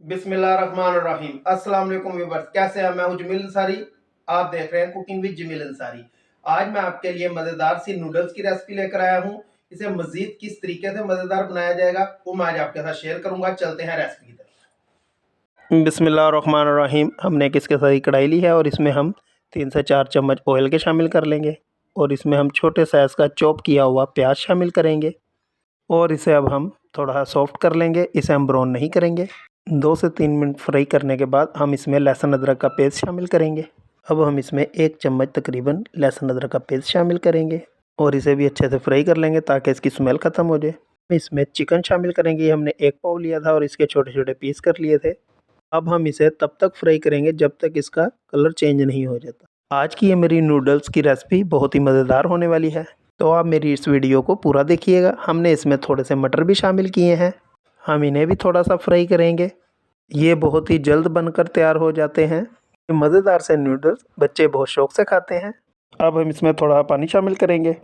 बिस्मिल्लाहिर्रहमानिर्रहीम। अस्सलाम वालेकुम व्यूअर्स, कैसे हैं? मैं हूं जमील अंसारी। आप देख रहे हैं कुकिंग विद जमील अंसारी। आज मैं आपके लिए मजेदार सी नूडल्स की रेसिपी लेकर आया हूं। इसे मजीद किस तरीके से मजेदार बनाया जाएगा वो मैं आज आपके साथ शेयर करूंगा। चलते हैं रेसिपी की तरफ। बिस्मिल्लाहिर्रहमानिर्रहीम। हमने एक इसके साथ कढ़ाई ली है और इसमें हम 3 से 4 चम्मच ऑयल के शामिल कर लेंगे और इसमें हम छोटे साइज़ का चॉप किया हुआ प्याज शामिल करेंगे और इसे अब हम थोड़ा सॉफ्ट कर लेंगे। इसे हम ब्राउन नहीं करेंगे। 2 से 3 मिनट फ्राई करने के बाद हम इसमें लहसुन अदरक का पेस्ट शामिल करेंगे। अब हम इसमें 1 चम्मच तकरीबन लहसुन अदरक का पेस्ट शामिल करेंगे और इसे भी अच्छे से फ्राई कर लेंगे ताकि इसकी स्मेल ख़त्म हो जाए। इसमें चिकन शामिल करेंगे। हमने 1 पाव लिया था और इसके छोटे-छोटे पीस कर लिए थे। अब हम इसे तब तक फ्राई करेंगे जब तक इसका कलर चेंज नहीं हो जाता। आज की ये मेरी नूडल्स की रेसिपी बहुत ही मज़ेदार होने वाली है, तो आप मेरी इस वीडियो को पूरा देखिएगा। हमने इसमें थोड़े से मटर भी शामिल किए हैं, हम इन्हें भी थोड़ा सा फ्राई करेंगे। ये बहुत ही जल्द बनकर तैयार हो जाते हैं। ये मज़ेदार से नूडल्स बच्चे बहुत शौक से खाते हैं। अब हम इसमें थोड़ा पानी शामिल करेंगे।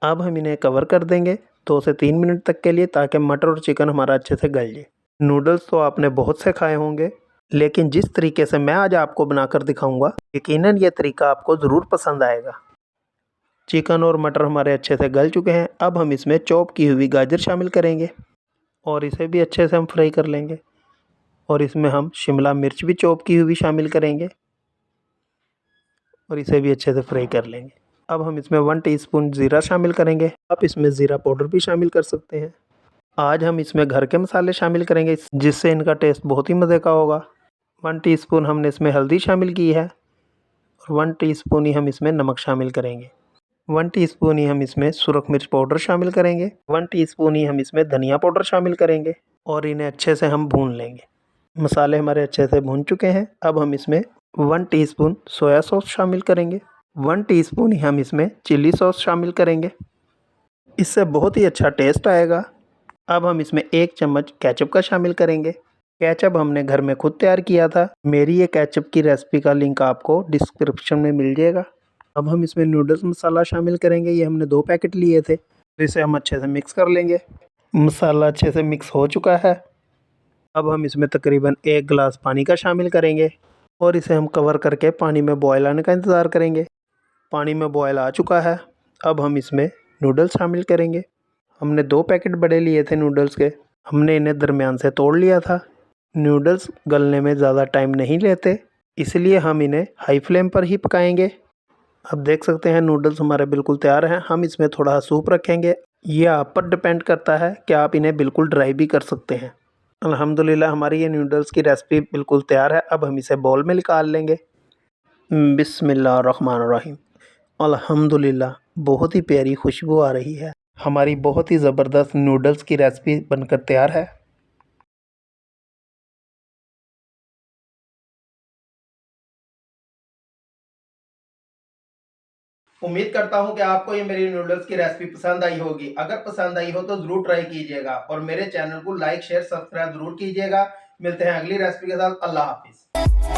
अब हम इन्हें कवर कर देंगे 2 से 3 मिनट तक के लिए ताकि मटर और चिकन हमारा अच्छे से गल जाए। नूडल्स तो आपने बहुत से खाए होंगे, लेकिन जिस तरीके से मैं आज आपको बनाकर दिखाऊंगा यकीनन ये तरीका आपको ज़रूर पसंद आएगा। चिकन और मटर हमारे अच्छे से गल चुके हैं। अब हम इसमें चॉप की हुई गाजर शामिल करेंगे और इसे भी अच्छे से हम फ्राई कर लेंगे और इसमें हम शिमला मिर्च भी चॉप की हुई शामिल करेंगे और इसे भी अच्छे से फ्राई कर लेंगे। अब हम इसमें 1 टीस्पून ज़ीरा शामिल करेंगे। आप इसमें ज़ीरा पाउडर भी शामिल कर सकते हैं। आज हम इसमें घर के मसाले शामिल करेंगे जिससे इनका टेस्ट बहुत ही मज़े का होगा। 1 टीस्पून हमने इसमें हल्दी शामिल की है और 1 टीस्पून ही हम इसमें नमक शामिल करेंगे। 1 टीस्पून ही हम इसमें सुरख मिर्च पाउडर शामिल करेंगे। 1 टीस्पून ही हम इसमें धनिया पाउडर शामिल करेंगे और इन्हें अच्छे से हम भून लेंगे। मसाले हमारे अच्छे से भून चुके हैं। अब हम इसमें 1 टीस्पून सोया सॉस शामिल करेंगे। 1 टीस्पून ही हम इसमें चिली सॉस शामिल करेंगे, इससे बहुत ही अच्छा टेस्ट आएगा। अब हम इसमें 1 चम्मच केचप का शामिल करेंगे। केचप हमने घर में खुद तैयार किया था। मेरी ये केचप की रेसिपी का लिंक आपको डिस्क्रिप्शन में मिल जाएगा। अब हम इसमें नूडल्स मसाला शामिल करेंगे। ये हमने 2 पैकेट लिए थे। इसे हम अच्छे से मिक्स कर लेंगे। मसाला अच्छे से मिक्स हो चुका है। अब हम इसमें तकरीबन 1 गिलास पानी का शामिल करेंगे और इसे हम कवर करके पानी में बॉयल आने का इंतज़ार करेंगे। पानी में बॉयल आ चुका है। अब हम इसमें नूडल्स शामिल करेंगे। हमने 2 पैकेट बड़े लिए थे नूडल्स के, हमने इन्हें दरमियान से तोड़ लिया था। नूडल्स गलने में ज़्यादा टाइम नहीं लेते, इसलिए हम इन्हें हाई फ्लेम पर ही पकाएंगे। अब देख सकते हैं नूडल्स हमारे बिल्कुल तैयार हैं। हम इसमें थोड़ा सूप रखेंगे। ये आप पर डिपेंड करता है कि आप इन्हें बिल्कुल ड्राई भी कर सकते हैं। अल्हम्दुलिल्लाह हमारी ये नूडल्स की रेसिपी बिल्कुल तैयार है। अब हम इसे बाउल में निकाल लेंगे। बिस्मिल्लाहिर्रहमानिर्रहीम। अल्हम्दुलिल्लाह बहुत ही प्यारी खुशबू आ रही है। हमारी बहुत ही ज़बरदस्त नूडल्स की रेसिपी बनकर तैयार है। उम्मीद करता हूं कि आपको ये मेरी नूडल्स की रेसिपी पसंद आई होगी। अगर पसंद आई हो तो ज़रूर ट्राई कीजिएगा और मेरे चैनल को लाइक शेयर सब्सक्राइब ज़रूर कीजिएगा। मिलते हैं अगली रेसिपी के साथ। अल्लाह हाफिज़।